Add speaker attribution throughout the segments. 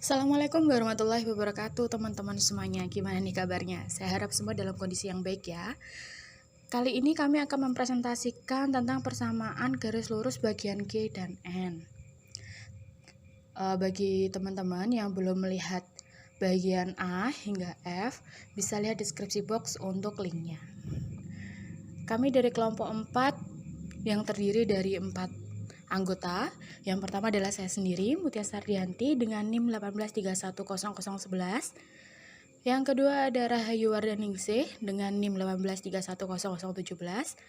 Speaker 1: Assalamualaikum warahmatullahi wabarakatuh teman-teman semuanya. Gimana nih kabarnya? Saya harap semua dalam kondisi yang baik ya. Kali ini kami akan mempresentasikan tentang persamaan garis lurus bagian G dan N. Bagi teman-teman yang belum melihat bagian A hingga F, bisa lihat deskripsi box untuk linknya. Kami dari kelompok 4 yang terdiri dari 4 anggota. Yang pertama adalah saya sendiri, Mutia Sardianti dengan NIM 183100011. Yang kedua ada Rahayu Wardaningsih dengan NIM 183100017.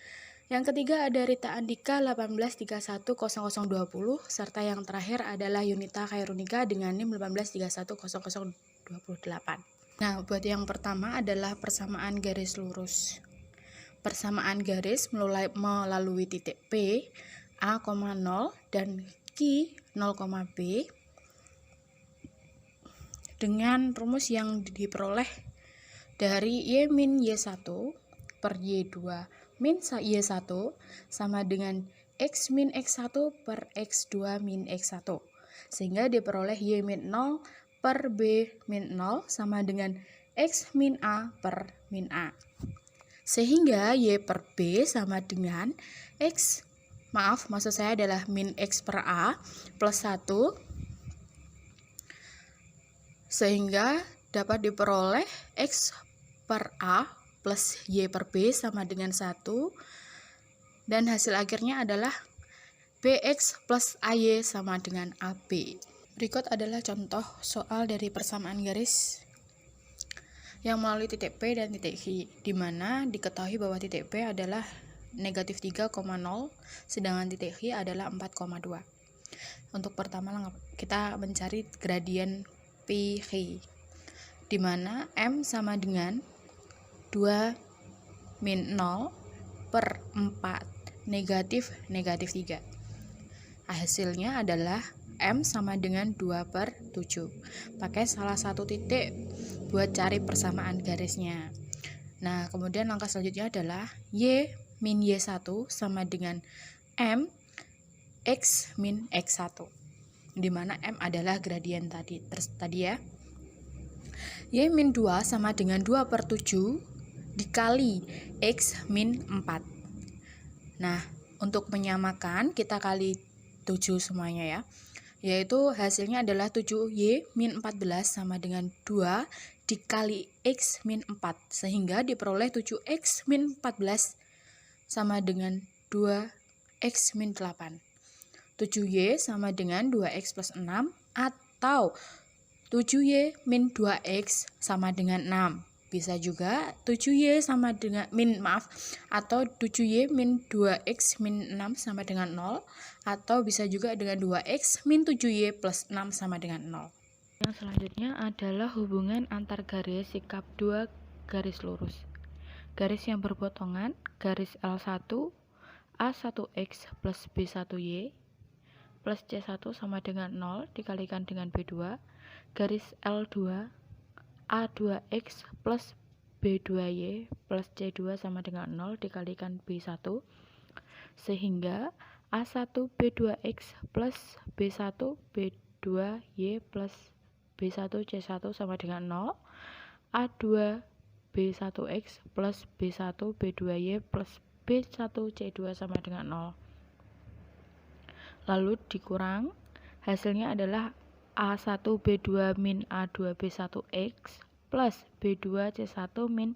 Speaker 1: Yang ketiga ada Rita Andika 1831020, serta yang terakhir adalah Yunita Khairunika dengan NIM 1831028. Nah, buat yang pertama adalah persamaan garis lurus. Persamaan garis melalui titik P, A, 0 dan Q, 0, B dengan rumus yang diperoleh dari Y min Y1 per Y2 min Y1 sama dengan X min X1 per X2 min X1, sehingga diperoleh Y min 0 per B min 0 sama dengan X min A per min A, sehingga Y per B sama dengan maksud saya adalah min X per A plus 1, sehingga dapat diperoleh X per A plus Y per B sama dengan 1, dan hasil akhirnya adalah BX plus AY sama dengan AB. Berikut adalah contoh soal dari persamaan garis yang melalui titik P dan titik Q, di mana diketahui bahwa titik P adalah negatif 3,0, sedangkan titik Q adalah 4,2. Untuk pertama kita mencari gradien PQ, di mana M sama dengan 2 min 0 per 4 negatif 3. Hasilnya adalah M sama dengan 2 per 7. Pakai salah satu titik buat cari persamaan garisnya. Nah, kemudian langkah selanjutnya adalah Y min Y1 sama dengan M X min X1, di mana M adalah gradien tadi ya. Y min 2 sama dengan 2 per 7 dikali X min 4. Nah, untuk menyamakan kita kali 7 semuanya ya, yaitu hasilnya adalah 7Y min 14 sama dengan 2 dikali X min 4, sehingga diperoleh 7X min 14 sama dengan 2X min 8. 7Y sama dengan 2X plus 6 atau 7Y min 2X sama dengan 6. Bisa juga 7Y sama dengan atau 7Y min 2X min 6 sama dengan 0, atau bisa juga dengan 2X min 7Y plus 6 sama dengan 0. Yang selanjutnya adalah hubungan antar garis sikap dua garis lurus. Garis yang berpotongan, garis L1 A1X plus B1Y plus C1 sama dengan 0 dikalikan dengan B2, garis L2 A2X plus B2Y plus C2 sama dengan 0 dikalikan B1, sehingga A1 B2X plus B1 B2Y plus B1 C1 sama dengan 0, A2 B1X plus B1 B2Y plus B1 C2 sama dengan 0. Lalu dikurang, hasilnya adalah A1 B2 min A2 B1X plus B2 C1 min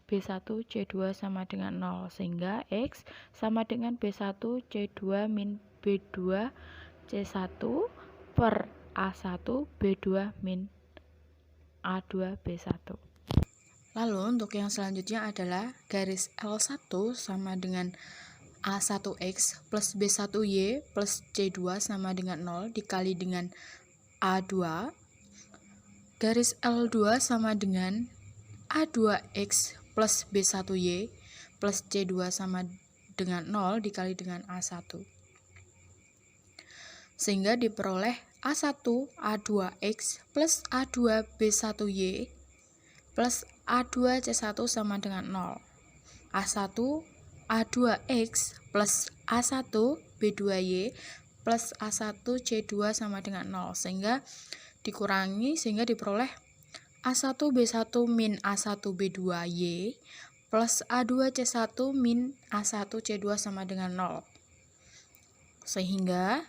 Speaker 1: B1 C2 sama dengan 0, sehingga X sama dengan B1 C2 min B2 C1 per A1 B2 min A2 B1. Lalu untuk yang selanjutnya adalah garis L1 sama dengan A1X plus B1Y plus C2 sama dengan 0 dikali dengan A2, garis L2 sama dengan A2X plus B1Y plus C2 sama dengan 0 dikali dengan A1, sehingga diperoleh A1 A2X plus A2 B1Y plus A2 C1 sama dengan 0, A1 A2X plus A1 B2Y plus A1 C2 sama dengan 0, sehingga dikurangi sehingga diperoleh A1B1 min A1B2Y plus A2C1 min A1C2 sama dengan 0. Sehingga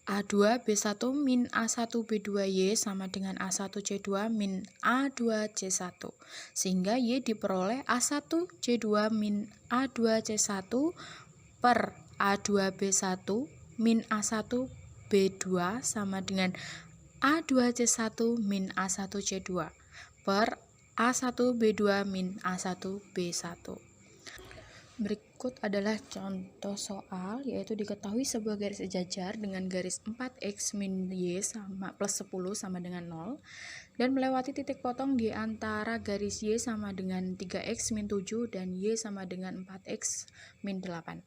Speaker 1: A2B1 min A1B2Y sama dengan A1C2 min A2C1. Sehingga Y diperoleh A1C2 min A2C1 per A2B1 min A1B2 sama dengan A2C1 min A1C2 per A1B2 min A1B1. Berikut adalah contoh soal, yaitu diketahui sebuah garis sejajar dengan garis 4x min y sama plus 10 sama dengan 0 dan melewati titik potong di antara garis y sama dengan 3x min 7 dan y sama dengan 4x min 8.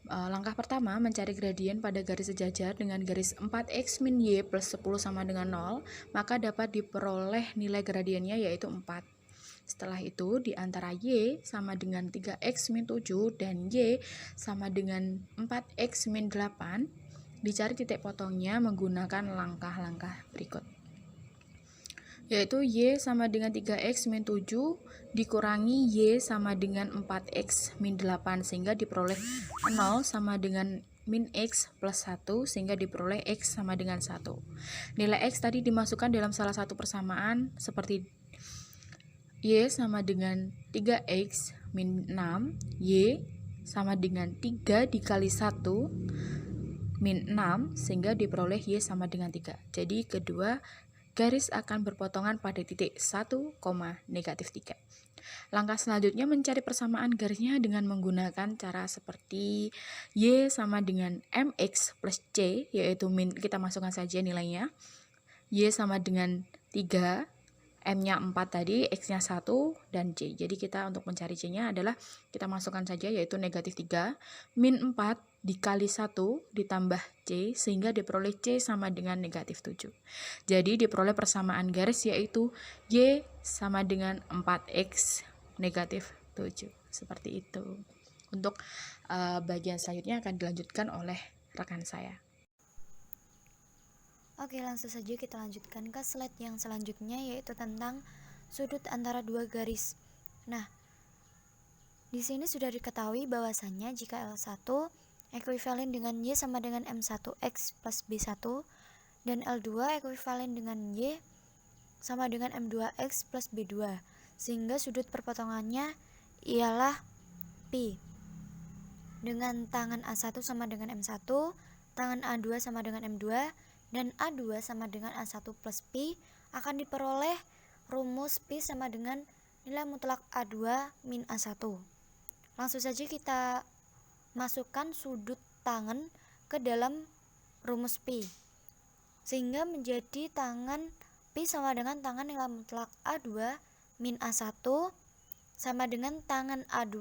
Speaker 1: Langkah pertama, mencari gradien pada garis sejajar dengan garis 4x min y plus 10 sama dengan 0, maka dapat diperoleh nilai gradiennya yaitu 4. Setelah itu, di antara y sama dengan 3x min 7 dan y sama dengan 4x min 8, dicari titik potongnya menggunakan langkah-langkah berikut. Yaitu y sama dengan 3x min 7 dikurangi y sama dengan 4x min 8 sehingga diperoleh 0 sama dengan min x plus 1 sehingga diperoleh x sama dengan 1. Nilai x tadi dimasukkan dalam salah satu persamaan seperti y sama dengan 3x min 6, y sama dengan 3 dikali 1 min 6 sehingga diperoleh y sama dengan 3. Jadi kedua garis akan berpotongan pada titik 1, negatif 3. Langkah selanjutnya mencari persamaan garisnya dengan menggunakan cara seperti y sama dengan mx plus c, yaitu min kita masukkan saja nilainya. Y sama dengan 3, M-nya 4 tadi, X-nya 1, dan C. Jadi kita untuk mencari C-nya adalah kita masukkan saja yaitu negatif 3, min 4 dikali 1 ditambah C, sehingga diperoleh C sama dengan negatif 7. Jadi diperoleh persamaan garis yaitu Y sama dengan 4X negatif 7. Seperti itu. Untuk bagian selanjutnya akan dilanjutkan oleh rekan saya.
Speaker 2: Oke, langsung saja kita lanjutkan ke slide yang selanjutnya, yaitu tentang sudut antara dua garis. Nah, di sini sudah diketahui bahwasannya jika L1 ekuivalen dengan Y sama dengan M1X plus B1 dan L2 ekuivalen dengan Y sama dengan M2X plus B2, sehingga sudut perpotongannya ialah Pi. Dengan tangan A1 sama dengan M1, tangan A2 sama dengan M2, dan A2 sama dengan A1 plus Pi, akan diperoleh rumus Pi sama dengan nilai mutlak A2 min A1. Langsung saja kita masukkan sudut tangan ke dalam rumus Pi, sehingga menjadi tangan Pi sama dengan tangan nilai mutlak A2 min A1 sama dengan tangan A2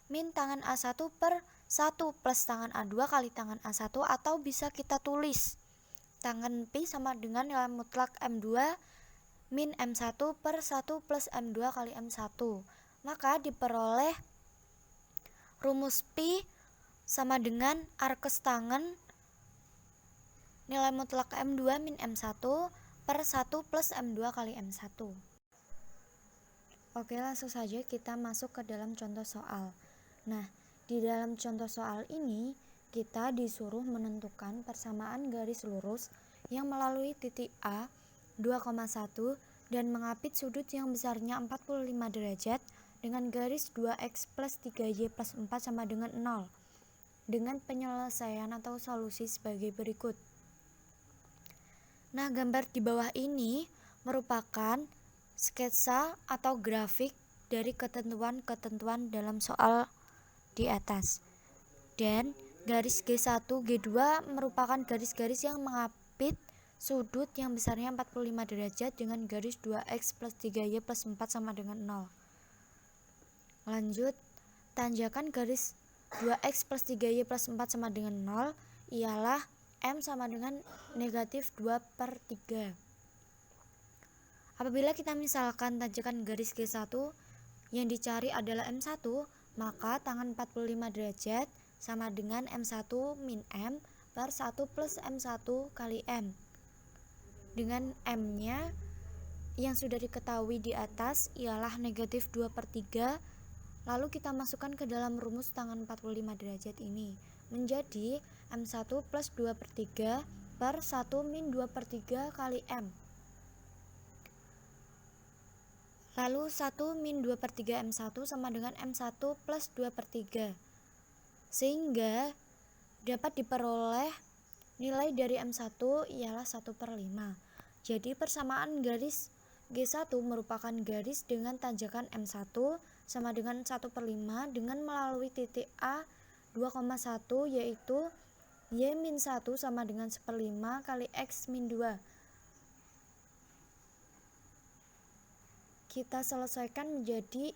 Speaker 2: min tangan A1 per 1 plus tangan A2 kali tangan A1, atau bisa kita tulis tangan Pi sama dengan nilai mutlak M2 min M1 per 1 plus M2 kali M1. Maka diperoleh rumus Pi sama dengan arkes tangan nilai mutlak M2 min M1 per 1 plus M2 kali M1. Oke, langsung saja kita masuk ke dalam contoh soal. Nah, di dalam contoh soal ini kita disuruh menentukan persamaan garis lurus yang melalui titik A 2,1 dan mengapit sudut yang besarnya 45 derajat dengan garis 2x plus 3y plus 4 sama dengan 0 dengan penyelesaian atau solusi sebagai berikut. Nah, gambar di bawah ini merupakan sketsa atau grafik dari ketentuan-ketentuan dalam soal di atas. Dan garis G1, G2 merupakan garis-garis yang mengapit sudut yang besarnya 45 derajat dengan garis 2x plus 3y plus 4 sama dengan 0. Lanjut, tanjakan garis 2x plus 3y plus 4 sama dengan 0 ialah M sama dengan negatif 2 per 3. Apabila kita misalkan tanjakan garis G1 yang dicari adalah M1, maka tangan 45 derajat sama dengan M1 min M per 1 plus M1 kali M. Dengan M-nya yang sudah diketahui di atas ialah negatif 2/3, lalu kita masukkan ke dalam rumus tangan 45 derajat ini, menjadi M1 plus 2/3 per 1 min 2/3 kali M. Lalu 1 min 2/3 M1 sama dengan M1 plus 2/3, sehingga dapat diperoleh nilai dari M1 ialah 1/5. Jadi persamaan garis G1 merupakan garis dengan tanjakan M1 sama dengan 1/5 dengan melalui titik A 2,1, yaitu Y-1 sama dengan 1/5 kali X-2. Kita selesaikan menjadi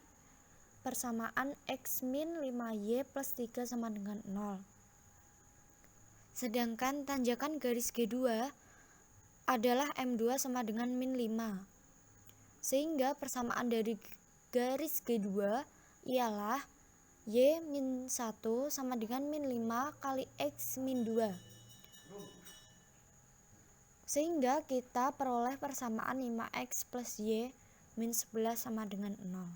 Speaker 2: persamaan X-5Y plus 3 sama dengan 0. Sedangkan tanjakan garis G2 adalah M2 sama dengan min 5. Sehingga persamaan dari garis G2 ialah Y-1 sama dengan min 5 kali X-2. Sehingga kita peroleh persamaan 5X plus Y min 11 sama dengan 0.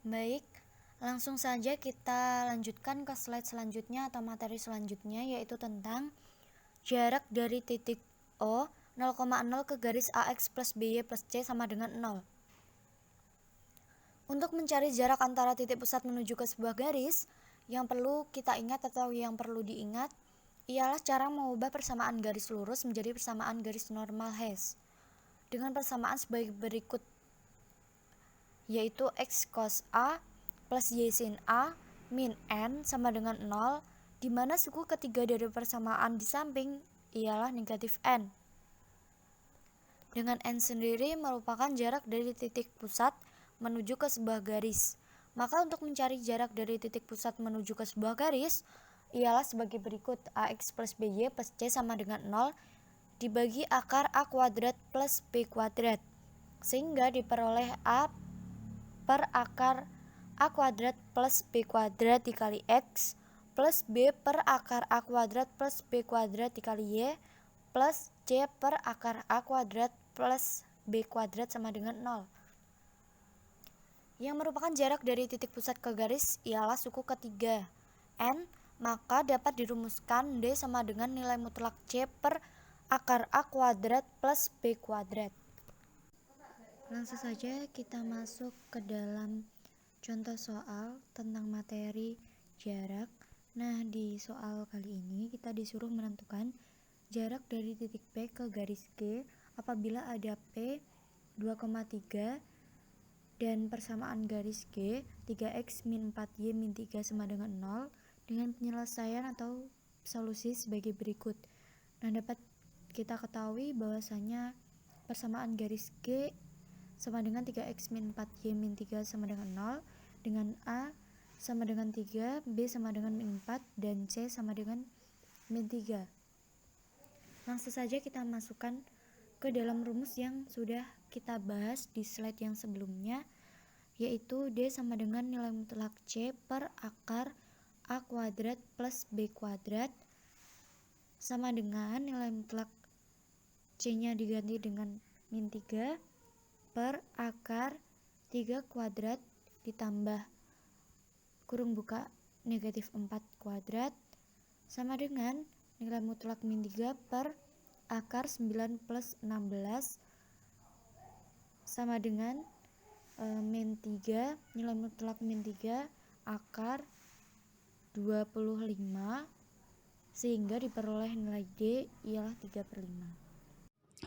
Speaker 2: Baik, langsung saja kita lanjutkan ke slide selanjutnya atau materi selanjutnya, yaitu tentang jarak dari titik O 0,0 ke garis AX plus BY plus C sama dengan 0. Untuk mencari jarak antara titik pusat menuju ke sebuah garis, yang perlu kita ingat atau yang perlu diingat ialah cara mengubah persamaan garis lurus menjadi persamaan garis normal Hess dengan persamaan sebagai berikut, yaitu X cos A plus Y sin A min N sama dengan 0, di mana suku ketiga dari persamaan di samping ialah negatif N. Dengan N sendiri merupakan jarak dari titik pusat menuju ke sebuah garis. Maka untuk mencari jarak dari titik pusat menuju ke sebuah garis ialah sebagai berikut: AX plus BY plus C sama dengan 0 dibagi akar A kuadrat plus B kuadrat, sehingga diperoleh A per akar A kuadrat plus B kuadrat dikali X plus B per akar A kuadrat plus B kuadrat dikali Y plus C per akar A kuadrat plus B kuadrat sama dengan 0. Yang merupakan jarak dari titik pusat ke garis ialah suku ketiga N, maka dapat dirumuskan D sama dengan nilai mutlak C per akar A kuadrat plus B kuadrat. Langsung saja kita masuk ke dalam contoh soal tentang materi jarak. Nah, di soal kali ini kita disuruh menentukan jarak dari titik P ke garis G apabila ada P 2,3 dan persamaan garis G 3X min 4Y min 3 sama dengan 0 dengan penyelesaian atau solusi sebagai berikut. Nah, dapat kita ketahui bahwasanya persamaan garis G sama dengan 3X min 4Y min 3 sama dengan 0, dengan A sama dengan 3, B sama dengan min 4, dan C sama dengan min 3. Langsung saja kita masukkan ke dalam rumus yang sudah kita bahas di slide yang sebelumnya, yaitu D sama dengan nilai mutlak C per akar A kuadrat plus B kuadrat sama dengan nilai mutlak C-nya diganti dengan min 3 per akar 3 kuadrat ditambah kurung buka negatif 4 kuadrat sama dengan nilai mutlak min 3 per akar 9 plus 16 sama dengan min 3, nilai mutlak min 3 akar 25, sehingga diperoleh nilai D ialah 3/5.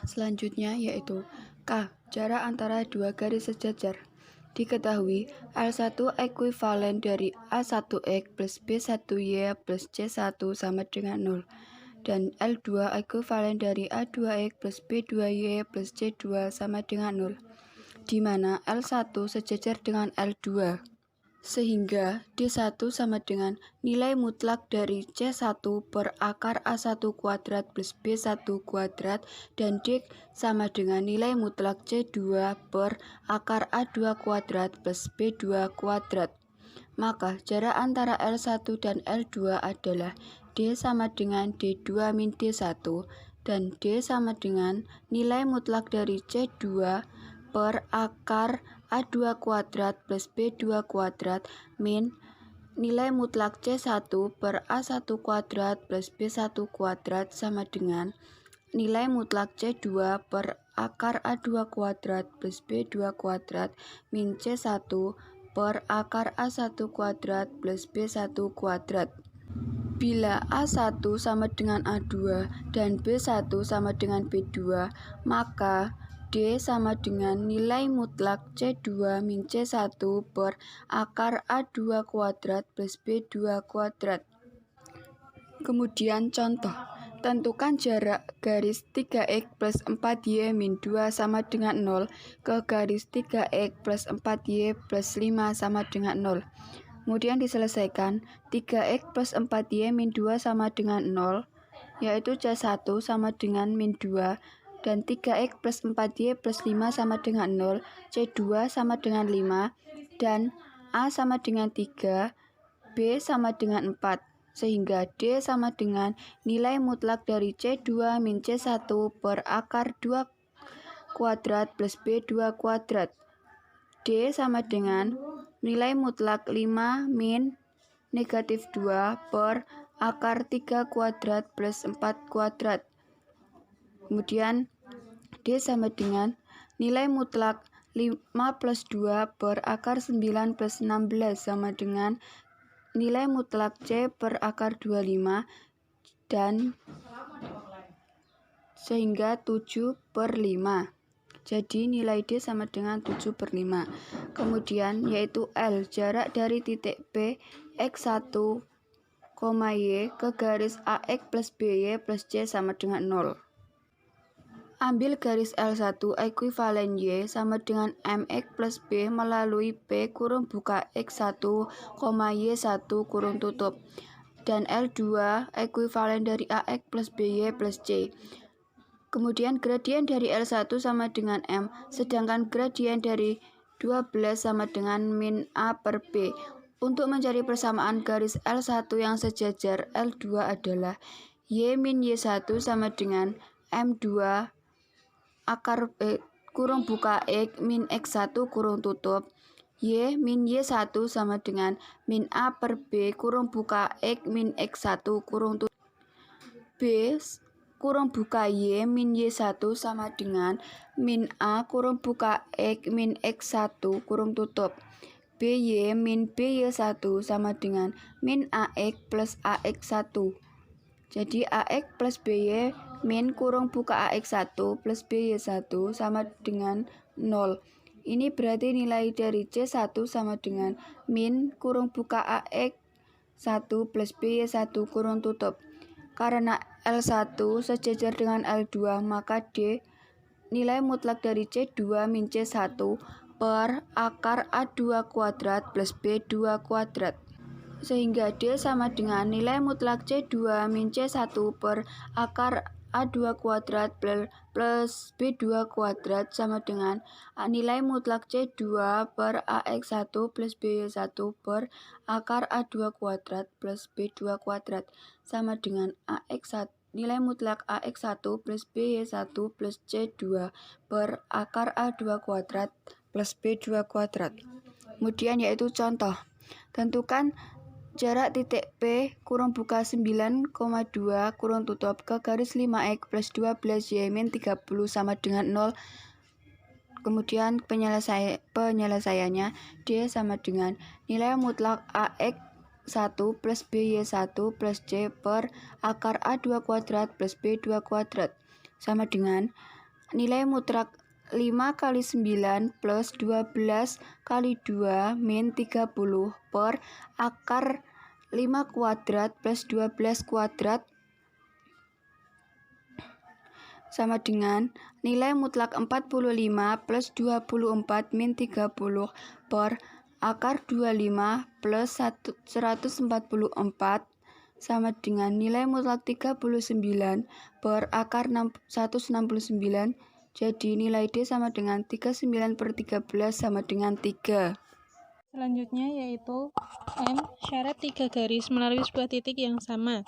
Speaker 1: Selanjutnya yaitu K, jarak antara dua garis sejajar. Diketahui L1 ekuivalen dari A1X plus B1Y plus C1 sama dengan 0. Dan L2 ekuivalen dari A2X plus B2Y plus C2 sama dengan 0, di mana L1 sejajar dengan L2, sehingga D1 sama dengan nilai mutlak dari C1 per akar A1 kuadrat plus B1 kuadrat, dan D sama dengan nilai mutlak C2 per akar A2 kuadrat plus B2 kuadrat. Maka jarak antara L1 dan L2 adalah D sama dengan D2 min D1 dan D sama dengan nilai mutlak dari C2 per akar A2 kuadrat plus B2 kuadrat min nilai mutlak C1 per A1 kuadrat plus B1 kuadrat sama dengan nilai mutlak C2 per akar A2 kuadrat plus B2 kuadrat min C1 per akar A1 kuadrat plus B1 kuadrat. Bila A1 sama dengan A2 dan B1 sama dengan B2, maka D sama dengan nilai mutlak C2 min C1 per akar A2 kuadrat plus B2 kuadrat. Kemudian contoh, tentukan jarak garis 3x plus 4y min 2 sama dengan 0 ke garis 3x plus 4y plus 5 sama dengan 0. Kemudian diselesaikan, 3x plus 4y min 2 sama dengan 0, yaitu C1 sama dengan min 2, dan 3x plus 4y plus 5 sama dengan 0, C2 sama dengan 5, dan A sama dengan 3, B sama dengan 4, sehingga D sama dengan nilai mutlak dari C2 min C1 per akar 2 kuadrat plus B2 kuadrat. D sama dengan nilai mutlak 5 min negatif 2 per akar 3 kuadrat plus 4 kuadrat. Kemudian D sama dengan nilai mutlak 5 plus 2 per akar 9 plus 16 sama dengan nilai mutlak C per akar 25 dan sehingga 7 per 5. Jadi nilai D sama dengan 7 per 5. Kemudian yaitu L, jarak dari titik P X1, Y ke garis AX plus BY plus C sama dengan 0. Ambil garis L1 ekuivalen Y sama dengan MX plus B melalui P kurung buka X1, Y1 kurung tutup. Dan L2 ekuivalen dari AX plus BY plus C. Kemudian gradien dari L1 sama dengan M, sedangkan gradien dari 12 sama dengan min A per B. Untuk mencari persamaan garis L1 yang sejajar L2 adalah Y min Y1 sama dengan M2 akar kurung buka X min X1 kurung tutup. Y min Y1 sama dengan min A per B kurung buka X min X1 kurung tutup. B kurung buka Y min Y1 sama dengan min A kurung buka X min X1 kurung tutup. BY min BY1 sama dengan min AX plus AX1. Jadi AX plus BY min kurung buka AX1 plus BY1 sama dengan 0. Ini berarti nilai dari C1 sama dengan min kurung buka AX1 plus BY1 kurung tutup. Karena L1 sejajar dengan L2, maka D nilai mutlak dari C2 min C1 per akar A2 kuadrat plus B2 kuadrat. Sehingga D sama dengan nilai mutlak C2 min C1 per akar A2 kuadrat plus B2 kuadrat sama dengan nilai mutlak C2 per AX1 plus BY1 per akar A2 kuadrat plus B2 kuadrat sama dengan AX1 nilai mutlak AX1 plus BY1 plus C2 per akar A2 kuadrat plus B2 kuadrat. Kemudian yaitu contoh, tentukan jarak titik P kurung buka 9,2 kurung tutup ke garis 5x plus 12y min 30 sama dengan 0. Kemudian penyelesaiannya D sama dengan nilai mutlak AX1 plus BY1 plus C per akar A2 kuadrat plus B2 kuadrat sama dengan nilai mutlak 5 kali 9 plus 12 kali 2 min 30 per akar 5 kuadrat plus 12 kuadrat sama dengan nilai mutlak 45 plus 24 min 30 per akar 25 plus 144 sama dengan nilai mutlak 39 per akar 169. Jadi nilai D sama dengan 39 per 13 sama dengan 3.
Speaker 3: Selanjutnya yaitu M, syarat 3 garis melalui sebuah titik yang sama.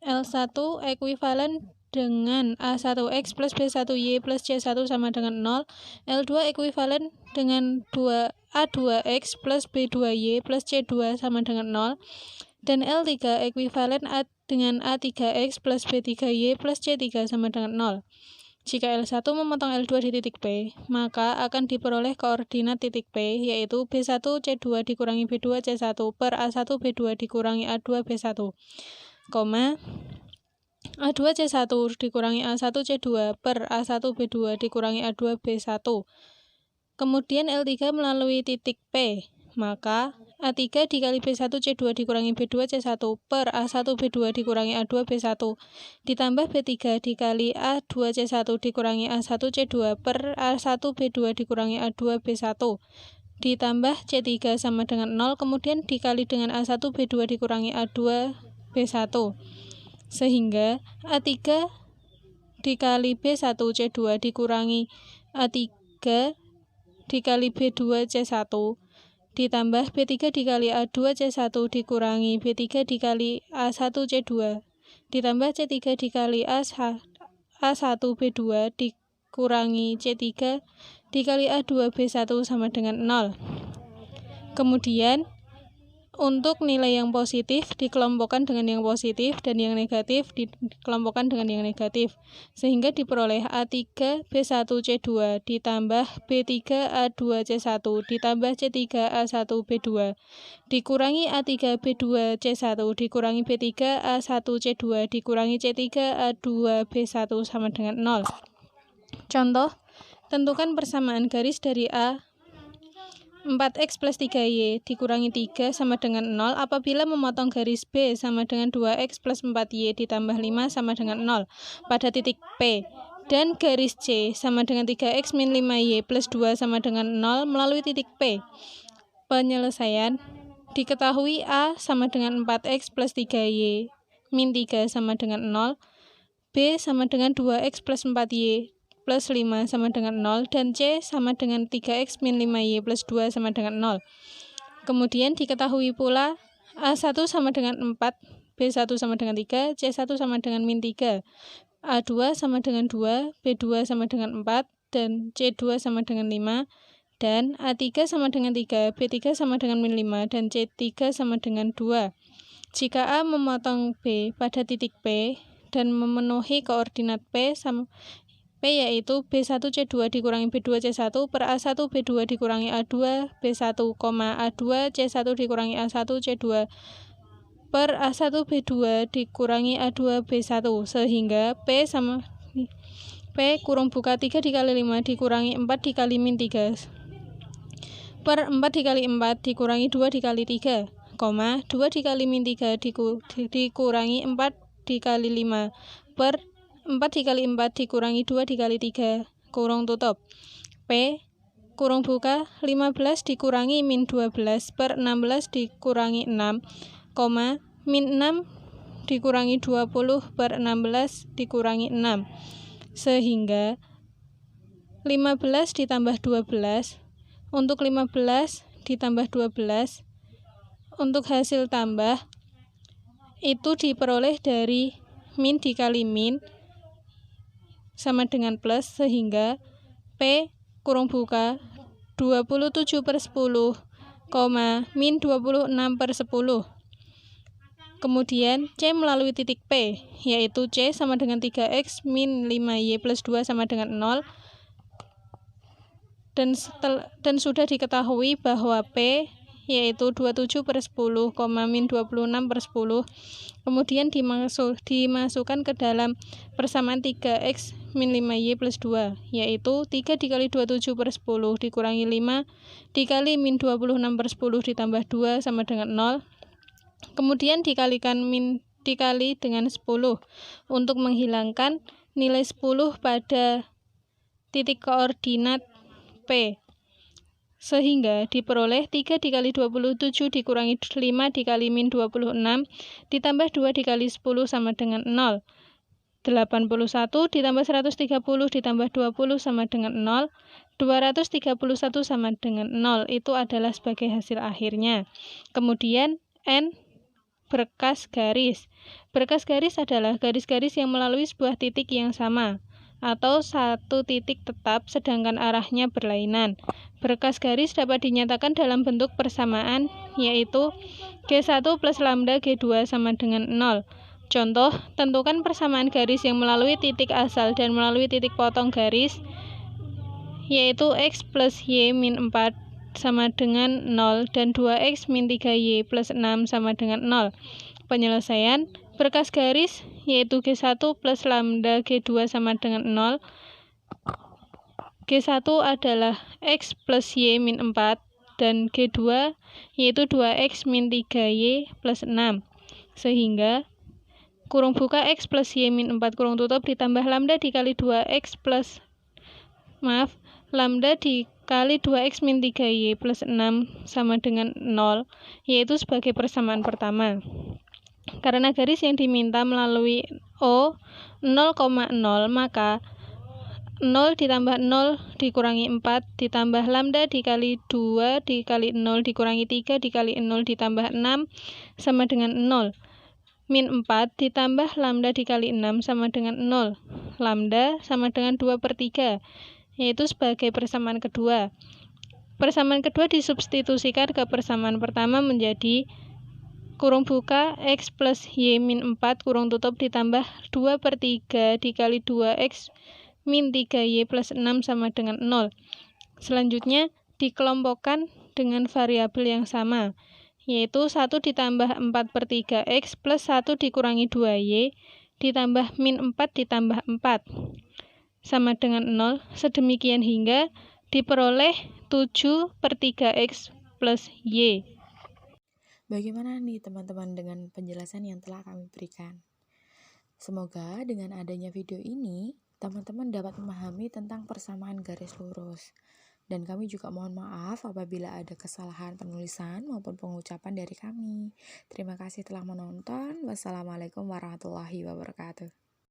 Speaker 3: L1 ekuivalen dengan A1X plus B1Y plus C1 sama dengan 0. L2 ekuivalen dengan A2X plus B2Y plus C2 sama dengan 0. Dan L3 ekuivalen dengan A3X plus B3Y plus C3 sama dengan 0. Jika L1 memotong L2 di titik P, maka akan diperoleh koordinat titik P, yaitu B1 C2 dikurangi B2 C1 per A1 B2 dikurangi A2 B1, A2 C1 dikurangi A1 C2 per A1 B2 dikurangi A2 B1. Kemudian L3 melalui titik P, maka A3 dikali B1 C2 dikurangi B2 C1 per A1 B2 dikurangi A2 B1 ditambah B3 dikali A2 C1 dikurangi A1 C2 per A1 B2 dikurangi A2 B1 ditambah C3 sama dengan 0, kemudian dikali dengan A1 B2 dikurangi A2 B1, sehingga A3 dikali B1 C2 dikurangi A3 dikali B2 C1 ditambah B3 dikali A2 C1 dikurangi B3 dikali A1 C2 ditambah C3 dikali A1 B2 dikurangi C3 dikali A2 B1 sama dengan 0. Kemudian untuk nilai yang positif dikelompokkan dengan yang positif dan yang negatif dikelompokkan dengan yang negatif, sehingga diperoleh A3 B1 C2 ditambah B3 A2 C1 ditambah C3 A1 B2 dikurangi A3 B2 C1 dikurangi B3 A1 C2 dikurangi C3 A2 B1 sama dengan 0. Contoh, tentukan persamaan garis dari A 4X plus 3Y dikurangi 3 sama dengan 0 apabila memotong garis B sama dengan 2X plus 4Y ditambah 5 sama dengan 0 pada titik P, dan garis C sama dengan 3X min 5Y plus 2 sama dengan 0 melalui titik P. Penyelesaian diketahui A sama dengan 4X plus 3Y min 3 sama dengan 0, B sama dengan 2X plus 4Y plus 5 sama dengan 0, dan C sama dengan 3X min 5Y plus 2 sama dengan 0. Kemudian diketahui pula A1 sama dengan 4, B1 sama dengan 3, C1 sama dengan min 3, A2 sama dengan 2, B2 sama dengan 4, dan C2 sama dengan 5, dan A3 sama dengan 3, B3 sama dengan min 5, dan C3 sama dengan 2. Jika A memotong B pada titik P dan memenuhi koordinat P yaitu B1 C2 dikurangi B2 C1 per A1 B2 dikurangi A2 B1, A2 C1 dikurangi A1 C2 per A1 B2 dikurangi A2 B1, sehingga P sama P kurung buka 3 dikali 5 dikurangi 4 dikali min 3 per 4 dikali 4 dikurangi 2 dikali 3, 2 dikali min 3 dikurangi 4 dikali 5 per 4 dikali 4 dikurangi 2 dikali 3, kurung tutup. P kurung buka 15 dikurangi min 12 per 16 dikurangi 6, min 6 dikurangi 20 per 16 dikurangi 6, sehingga 15 ditambah 12, untuk 15 ditambah 12, untuk hasil tambah itu diperoleh dari min dikali min sama dengan plus, sehingga P kurung buka 27 per 10, min 26 per 10. Kemudian C melalui titik P, yaitu C sama dengan 3X min 5Y plus 2 sama dengan 0, dan sudah diketahui bahwa P yaitu 27 per 10, min 26 per 10, kemudian dimasukkan ke dalam persamaan 3X min 5Y plus 2, yaitu 3 dikali 27 per 10 dikurangi 5 dikali min 26 per 10 ditambah 2 sama dengan 0, kemudian dikali dengan 10 untuk menghilangkan nilai 10 pada titik koordinat P, sehingga diperoleh 3 dikali 27 dikurangi 5 dikali min 26 ditambah 2 dikali 10 sama dengan 0. 81 ditambah 130 ditambah 20 sama dengan 0. 231 sama dengan 0. Itu adalah sebagai hasil akhirnya. Kemudian N berkas garis. Berkas garis adalah garis-garis yang melalui sebuah titik yang sama atau satu titik tetap sedangkan arahnya berlainan. Berkas garis dapat dinyatakan dalam bentuk persamaan, yaitu G1 plus lambda G2 sama dengan 0. Contoh, tentukan persamaan garis yang melalui titik asal dan melalui titik potong garis, yaitu X plus Y min 4 sama dengan 0 dan 2X min 3Y plus 6 sama dengan 0. Penyelesaian berkas garis yaitu G1 plus lambda G2 sama dengan 0. G1 adalah X plus Y min 4 dan G2 yaitu 2X min 3Y plus 6. Sehingga kurung buka X plus Y min 4 kurung tutup ditambah lambda dikali 2X plus lambda dikali 2X min 3Y plus 6 sama dengan 0, yaitu sebagai persamaan pertama. Karena garis yang diminta melalui O 0,0, maka 0 ditambah 0 dikurangi 4 ditambah lambda dikali 2 dikali 0 dikurangi 3 dikali 0 ditambah 6 sama dengan 0. Min 4 ditambah lambda dikali 6 sama dengan 0. Lambda sama dengan 2/3, yaitu sebagai persamaan kedua. Persamaan kedua disubstitusikan ke persamaan pertama menjadi kurung buka X plus Y min 4 kurung tutup ditambah 2/3 dikali 2X min 3Y plus 6 sama dengan 0. Selanjutnya dikelompokkan dengan variabel yang sama, yaitu 1 ditambah 4/3X plus 1 dikurangi 2Y ditambah min 4 ditambah 4 sama dengan 0. Sedemikian hingga diperoleh 7/3X plus Y.
Speaker 1: Bagaimana nih teman-teman dengan penjelasan yang telah kami berikan? Semoga dengan adanya video ini, teman-teman dapat memahami tentang persamaan garis lurus. Dan kami juga mohon maaf apabila ada kesalahan penulisan maupun pengucapan dari kami. Terima kasih telah menonton. Wassalamualaikum warahmatullahi wabarakatuh.